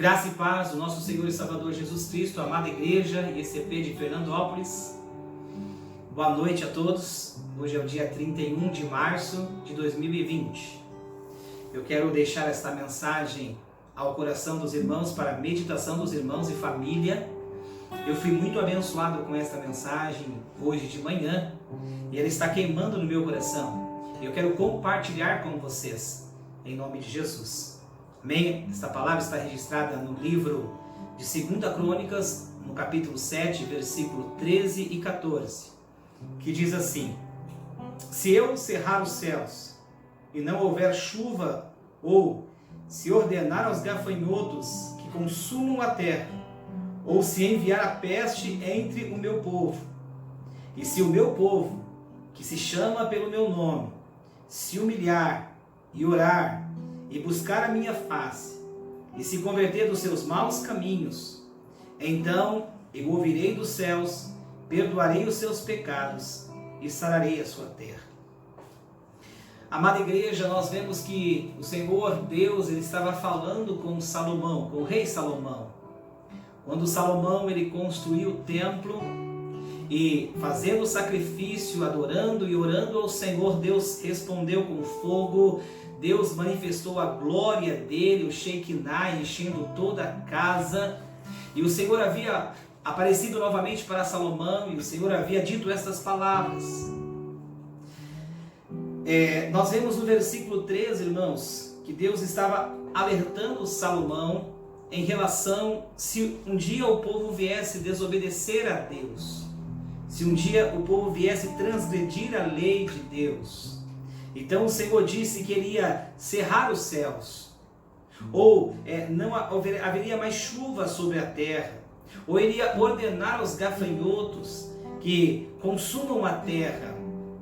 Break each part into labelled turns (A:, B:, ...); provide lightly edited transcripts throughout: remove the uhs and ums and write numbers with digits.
A: Graça e paz do nosso Senhor e Salvador Jesus Cristo, amada igreja ICP de Fernandópolis. Boa noite a todos. Hoje é o dia 31 de março de 2020. Eu quero deixar esta mensagem ao coração dos irmãos para a meditação dos irmãos e família. Eu fui muito abençoado com esta mensagem hoje de manhã e ela está queimando no meu coração. Eu quero compartilhar com vocês, em nome de Jesus. Amém? Esta palavra está registrada no livro de 2 Crônicas, no capítulo 7, versículo 13 e 14, que diz assim: Se eu cerrar os céus e não houver chuva, ou se ordenar aos gafanhotos que consumam a terra, ou se enviar a peste entre o meu povo, e se o meu povo, que se chama pelo meu nome, se humilhar e orar, e buscar a minha face, e se converter dos seus maus caminhos, então eu ouvirei dos céus, perdoarei os seus pecados e sararei a sua terra. Amada igreja, nós vemos que o Senhor Deus ele estava falando com Salomão, com o rei Salomão. Quando Salomão ele construiu o templo e fazendo o sacrifício, adorando e orando ao Senhor, Deus respondeu com fogo. Deus manifestou a glória dele, o Shekinah, enchendo toda a casa. E o Senhor havia aparecido novamente para Salomão e o Senhor havia dito estas palavras. Nós vemos no versículo 13, irmãos, que Deus estava alertando Salomão em relação se um dia o povo viesse desobedecer a Deus, se um dia o povo viesse transgredir a lei de Deus. Então o Senhor disse que ele ia cerrar os céus, ou não haveria mais chuva sobre a terra, ou ele ia ordenar aos gafanhotos que consumam a terra,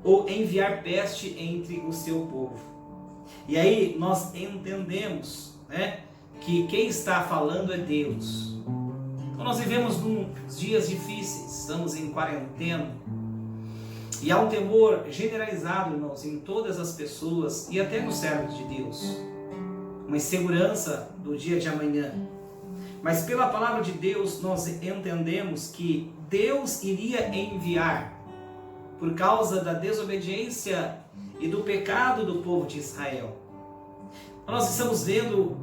A: ou enviar peste entre o seu povo. E aí nós entendemos, que quem está falando é Deus. Então nós vivemos nos dias difíceis, estamos em quarentena, e há um temor generalizado, irmãos, em todas as pessoas e até nos servos de Deus. Uma insegurança do dia de amanhã. Mas pela palavra de Deus nós entendemos que Deus iria enviar, por causa da desobediência e do pecado do povo de Israel. Nós estamos vendo,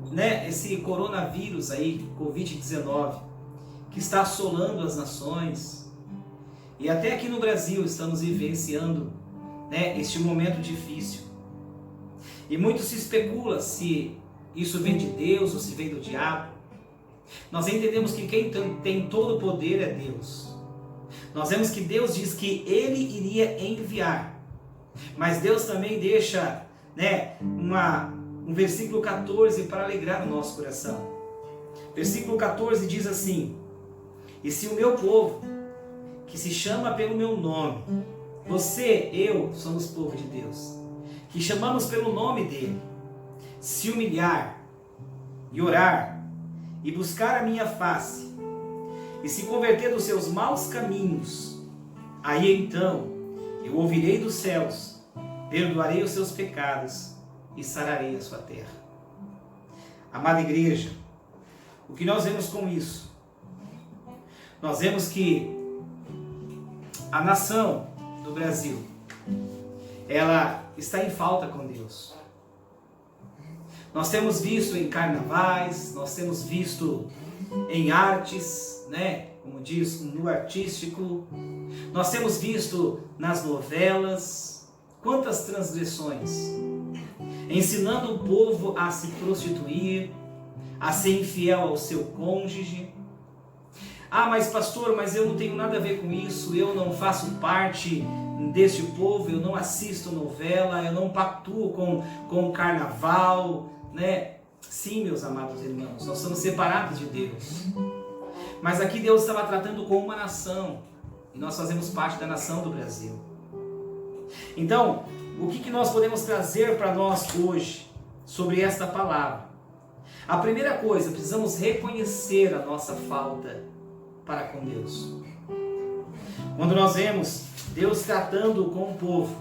A: esse coronavírus aí, Covid-19, que está assolando as nações. E até aqui no Brasil estamos vivenciando este momento difícil. E muito se especula se isso vem de Deus ou se vem do diabo. Nós entendemos que quem tem todo o poder é Deus. Nós vemos que Deus diz que Ele iria enviar. Mas Deus também deixa um versículo 14 para alegrar o nosso coração. Versículo 14 diz assim: E se o meu povo, que se chama pelo meu nome, você, eu, somos povo de Deus, que chamamos pelo nome dele, se humilhar e orar e buscar a minha face e se converter dos seus maus caminhos, aí então eu ouvirei dos céus, perdoarei os seus pecados e sararei a sua terra. Amada igreja, o que nós vemos com isso? Nós vemos que a nação do Brasil, ela está em falta com Deus. Nós temos visto em carnavais, nós temos visto em artes, como diz, no artístico. Nós temos visto nas novelas quantas transgressões, ensinando o povo a se prostituir, a ser infiel ao seu cônjuge. Ah, mas pastor, mas eu não tenho nada a ver com isso, eu não faço parte deste povo, eu não assisto novela, eu não pactuo com o carnaval, Sim, meus amados irmãos, nós somos separados de Deus. Mas aqui Deus estava tratando com uma nação, e nós fazemos parte da nação do Brasil. Então, o que nós podemos trazer para nós hoje sobre esta palavra? A primeira coisa, precisamos reconhecer a nossa falta para com Deus. Quando nós vemos Deus tratando com o povo,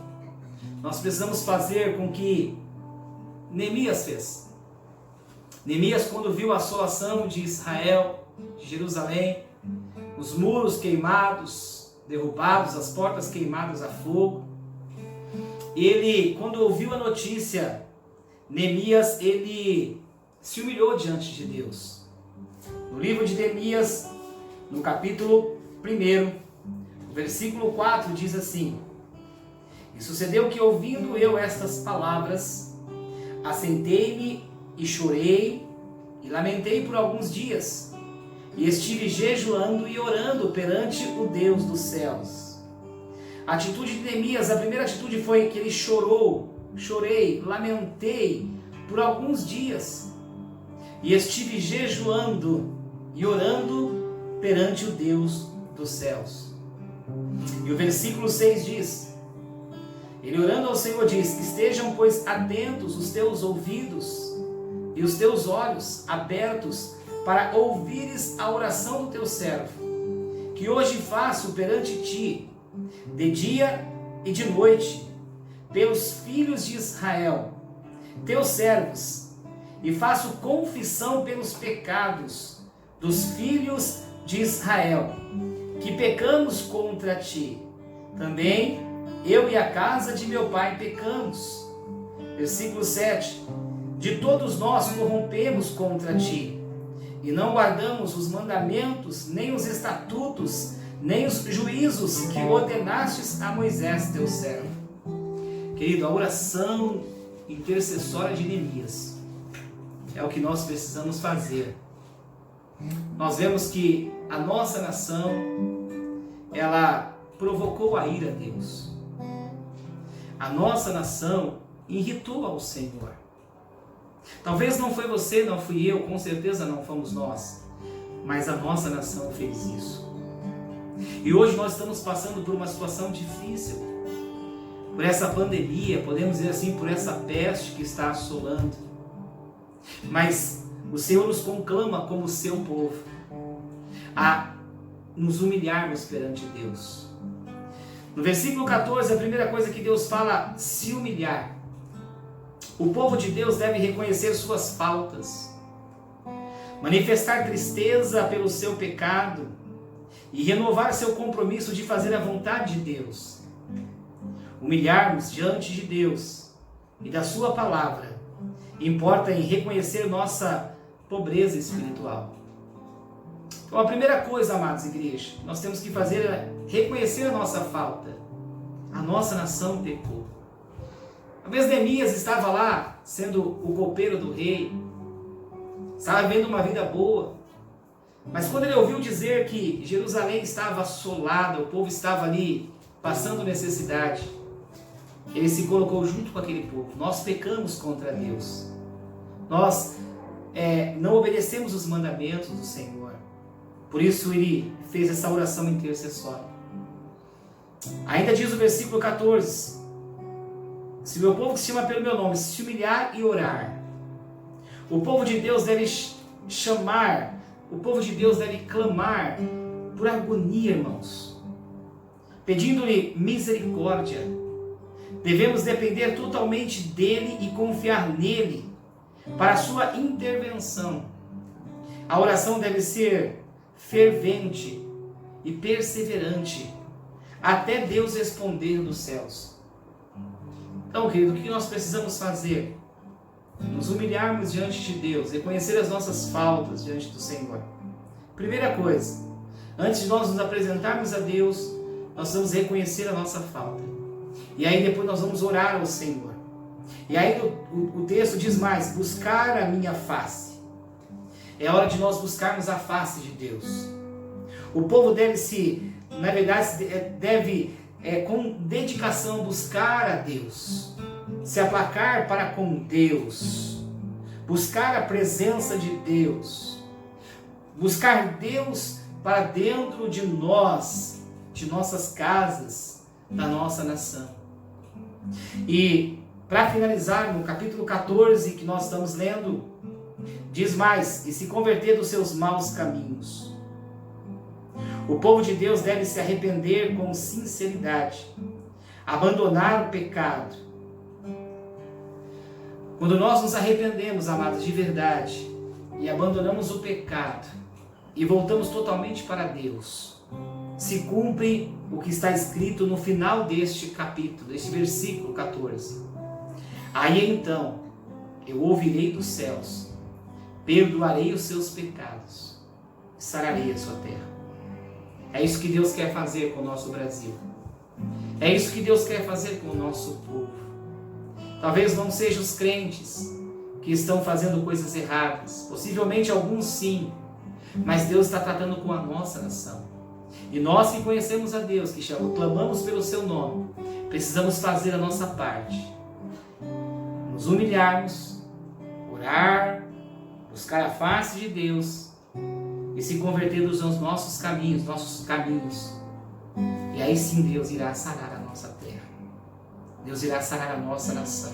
A: nós precisamos fazer com que Neemias fez. Neemias, quando viu a assolação de Israel, de Jerusalém, os muros queimados, derrubados, as portas queimadas a fogo, ele, quando ouviu a notícia, Neemias, ele se humilhou diante de Deus. No livro de Neemias, no capítulo 1, versículo 4, diz assim: E sucedeu que, ouvindo eu estas palavras, assentei-me e chorei e lamentei por alguns dias, e estive jejuando e orando perante o Deus dos céus. A atitude de Neemias, a primeira atitude foi que ele chorei, lamentei por alguns dias, e estive jejuando e orando perante o Deus dos céus. E o versículo 6 diz: Ele, orando ao Senhor, diz: Estejam, pois, atentos os teus ouvidos e os teus olhos abertos para ouvires a oração do teu servo, que hoje faço perante ti, de dia e de noite, pelos filhos de Israel, teus servos, e faço confissão pelos pecados dos filhos de Israel, que pecamos contra ti. Também eu e a casa de meu pai pecamos. Versículo 7. De todos nós corrompemos contra ti, e não guardamos os mandamentos, nem os estatutos, nem os juízos que ordenastes a Moisés, teu servo. Querido, a oração intercessória de Neemias é o que nós precisamos fazer. Nós vemos que a nossa nação, ela provocou a ira a Deus. A nossa nação irritou ao Senhor. Talvez não foi você, não fui eu, com certeza não fomos nós, mas a nossa nação fez isso. E hoje nós estamos passando por uma situação difícil, por essa pandemia, podemos dizer assim, por essa peste que está assolando. Mas o Senhor nos conclama como seu povo a nos humilharmos perante Deus. No versículo 14, a primeira coisa que Deus fala, se humilhar. O povo de Deus deve reconhecer suas faltas, manifestar tristeza pelo seu pecado e renovar seu compromisso de fazer a vontade de Deus. Humilhar-nos diante de Deus e da sua palavra importa em reconhecer nossa pobreza espiritual. Então a primeira coisa, amados igreja, nós temos que fazer é reconhecer a nossa falta. A nossa nação pecou. Talvez Neemias estava lá, sendo o copeiro do rei, estava vivendo uma vida boa, mas quando ele ouviu dizer que Jerusalém estava assolada, o povo estava ali passando necessidade, ele se colocou junto com aquele povo. Nós pecamos contra Deus, nós não obedecemos os mandamentos do Senhor, por isso ele fez essa oração intercessória. Ainda diz o versículo 14: Se o meu povo que se chama pelo meu nome se humilhar e orar, o povo de Deus deve o povo de Deus deve clamar por agonia, irmãos, pedindo-lhe misericórdia. Devemos depender totalmente dele e confiar nele para a sua intervenção. A oração deve ser fervente e perseverante até Deus responder dos céus. Então, querido, o que nós precisamos fazer? Nos humilharmos diante de Deus, reconhecer as nossas faltas diante do Senhor. Primeira coisa, antes de nós nos apresentarmos a Deus, nós vamos reconhecer a nossa falta. E aí depois nós vamos orar ao Senhor. E aí o texto diz mais: buscar a minha face. É hora de nós buscarmos a face de Deus. O povo deve com dedicação buscar a Deus, se aplacar para com Deus, buscar a presença de Deus, buscar Deus para dentro de nós, de nossas casas, da nossa nação. E para finalizar, no capítulo 14 que nós estamos lendo, diz mais: e se converter dos seus maus caminhos. O povo de Deus deve se arrepender com sinceridade, abandonar o pecado. Quando nós nos arrependemos, amados, de verdade, e abandonamos o pecado e voltamos totalmente para Deus, se cumpre o que está escrito no final deste capítulo, deste versículo 14. Aí então eu ouvirei dos céus, perdoarei os seus pecados, sararei a sua terra. É isso que Deus quer fazer com o nosso Brasil. É isso que Deus quer fazer com o nosso povo. Talvez não sejam os crentes que estão fazendo coisas erradas, possivelmente alguns sim, mas Deus está tratando com a nossa nação. E nós que conhecemos a Deus, que clamamos pelo seu nome, precisamos fazer a nossa parte. Nos humilharmos, orar, buscar a face de Deus e se converter nos nossos caminhos. E aí sim Deus irá sarar a nossa terra. Deus irá sarar a nossa nação.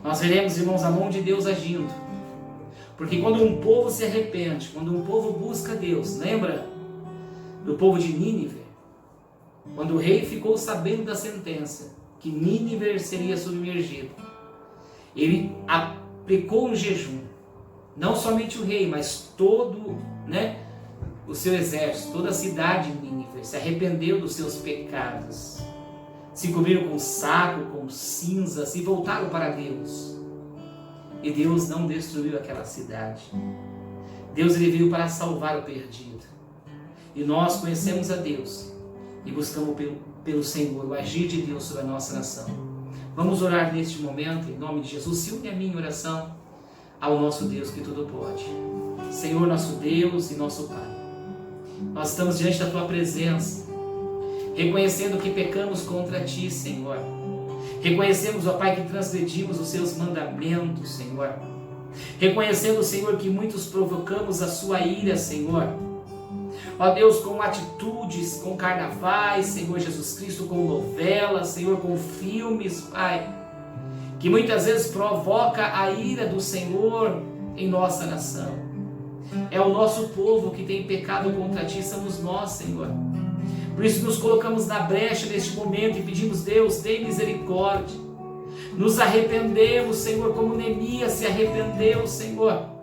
A: Nós veremos, irmãos, a mão de Deus agindo. Porque quando um povo se arrepende, quando um povo busca Deus, lembra do povo de Nínive? Quando o rei ficou sabendo da sentença, que Nínive seria submergido, ele aplicou um jejum. Não somente o rei, mas todo, o seu exército, toda a cidade de Nínive se arrependeu dos seus pecados. Se cobriram com saco, com cinzas e voltaram para Deus. E Deus não destruiu aquela cidade. Deus ele veio para salvar o perdido. E nós conhecemos a Deus e buscamos pelo Senhor, o agir de Deus sobre a nossa nação. Vamos orar neste momento, em nome de Jesus. Se une a minha oração ao nosso Deus que tudo pode. Senhor, nosso Deus e nosso Pai, nós estamos diante da Tua presença, reconhecendo que pecamos contra Ti, Senhor. Reconhecemos, ó Pai, que transgredimos os Seus mandamentos, Senhor. Reconhecendo, Senhor, que muitos provocamos a Sua ira, Senhor. Ó Deus, com atitudes, com carnavais, Senhor Jesus Cristo, com novelas, Senhor, com filmes, Pai, que muitas vezes provoca a ira do Senhor em nossa nação. É o nosso povo que tem pecado contra Ti, somos nós, Senhor. Por isso nos colocamos na brecha neste momento e pedimos, Deus, tem misericórdia. Nos arrependemos, Senhor, como Neemias se arrependeu, Senhor.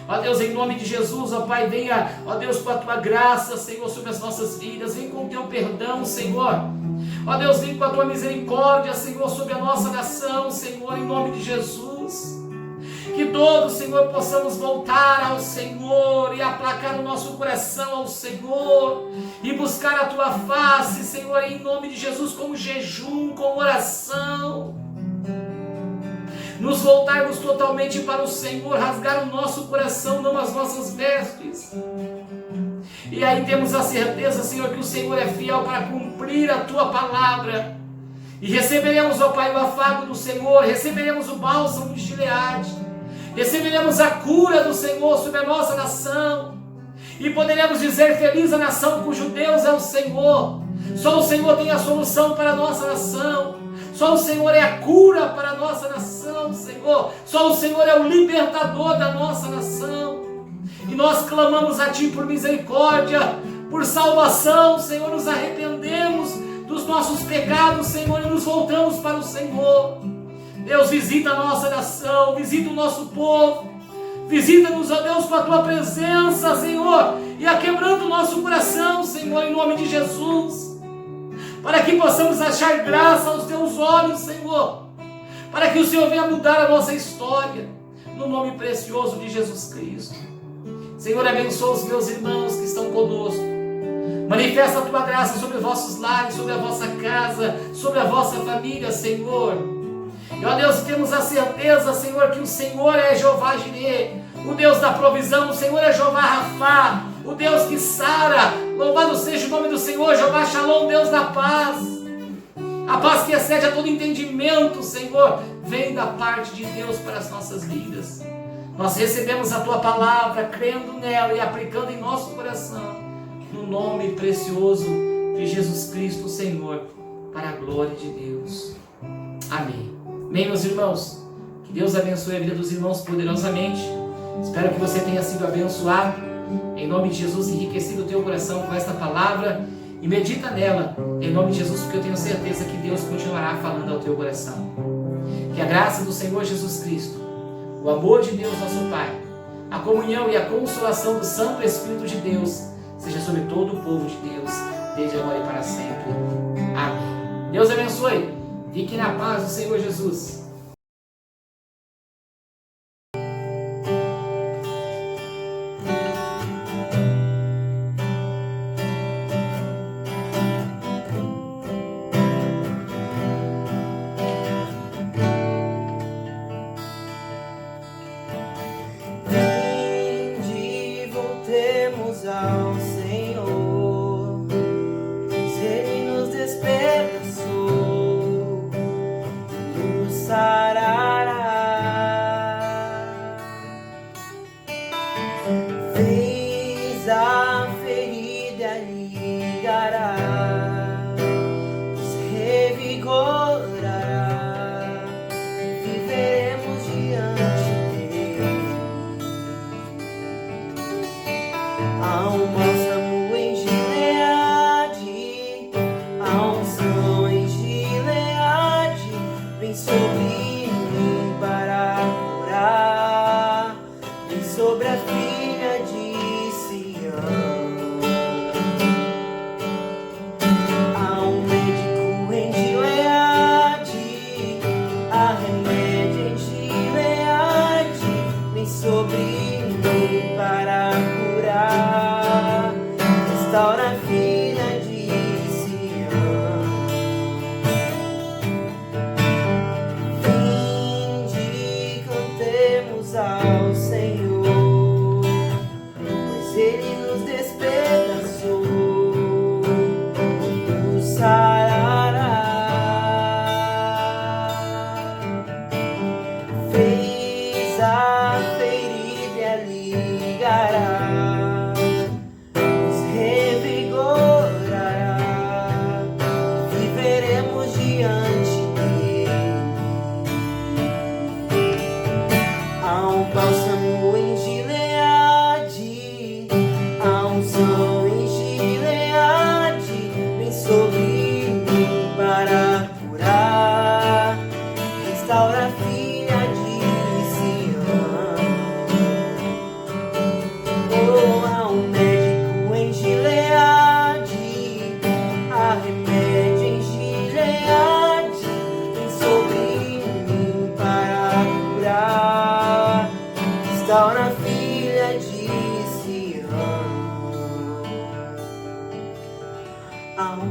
A: Ó Deus, em nome de Jesus, ó Pai, venha, ó Deus, com a Tua graça, Senhor, sobre as nossas vidas. Vem com o Teu perdão, Senhor. Ó Deus, vem com a Tua misericórdia, Senhor, sobre a nossa nação, Senhor, em nome de Jesus. Que todos, Senhor, possamos voltar ao Senhor e aplacar o nosso coração ao Senhor e buscar a Tua face, Senhor, em nome de Jesus, com jejum, com oração. Nos voltarmos totalmente para o Senhor, rasgar o nosso coração, não as nossas vestes. E aí temos a certeza, Senhor, que o Senhor é fiel para cumprir a Tua palavra. E receberemos, ó Pai, o afago do Senhor, receberemos o bálsamo de Gileade. Receberemos a cura do Senhor sobre a nossa nação. E poderemos dizer, feliz a nação cujo Deus é o Senhor. Só o Senhor tem a solução para a nossa nação. Só o Senhor é a cura para a nossa nação, Senhor. Só o Senhor é o libertador da nossa nação. E nós clamamos a Ti por misericórdia, por salvação, Senhor. Nos arrependemos dos nossos pecados, Senhor, e nos voltamos para o Senhor. Deus, visita a nossa nação, visita o nosso povo, visita-nos, ó Deus, com a Tua presença, Senhor, e aquebrando o nosso coração, Senhor, em nome de Jesus, para que possamos achar graça aos Teus olhos, Senhor, para que o Senhor venha mudar a nossa história, no nome precioso de Jesus Cristo. Senhor, abençoa os meus irmãos que estão conosco, manifesta a Tua graça sobre os vossos lares, sobre a vossa casa, sobre a vossa família, Senhor. E, ó Deus, temos a certeza, Senhor, que o Senhor é Jeová Jireh, o Deus da provisão. O Senhor é Jeová Rafá, o Deus que sara. Louvado seja o nome do Senhor, Jeová Shalom, Deus da paz. A paz que excede a todo entendimento, Senhor, vem da parte de Deus para as nossas vidas. Nós recebemos a Tua palavra, crendo nela e aplicando em nosso coração, no nome precioso de Jesus Cristo, Senhor, para a glória de Deus. Amém. Amém, meus irmãos. Que Deus abençoe a vida dos irmãos poderosamente. Espero que você tenha sido abençoado. Em nome de Jesus, enriquecido o teu coração com esta palavra. E medita nela, em nome de Jesus, porque eu tenho certeza que Deus continuará falando ao teu coração. Que a graça do Senhor Jesus Cristo, o amor de Deus nosso Pai, a comunhão e a consolação do Santo Espírito de Deus seja sobre todo o povo de Deus, desde agora e para sempre. Amém. Deus abençoe. Fique na paz do Senhor Jesus.
B: Ao Senhor, pois Ele nos despedaçou, nos sarará. Fez a ferida ligará, nos revigorará, viveremos diante dele. Há um bálsamo em Gileade, há unção em Gileade, vem sobre mim para curar, vem sobre a filha de Sião. Há um médico em Gileade, há remédio em Gileade, vem sobre mim para curar, restaura a filha de Sião. Vinde, cantemos ao Senhor, pois Ele nos despedaçou, nos sarará. Fez a ferida ligará, nos revigorará, viveremos diante dele. Há um bálsamo em Gileade, há unção em Gileade, vem sobre mim para curar, restaura a filha de Sião. Há um médico em Gileade, há remédio em Gileade, vem sobre mim para curar, restaura a filha de Sião. Há um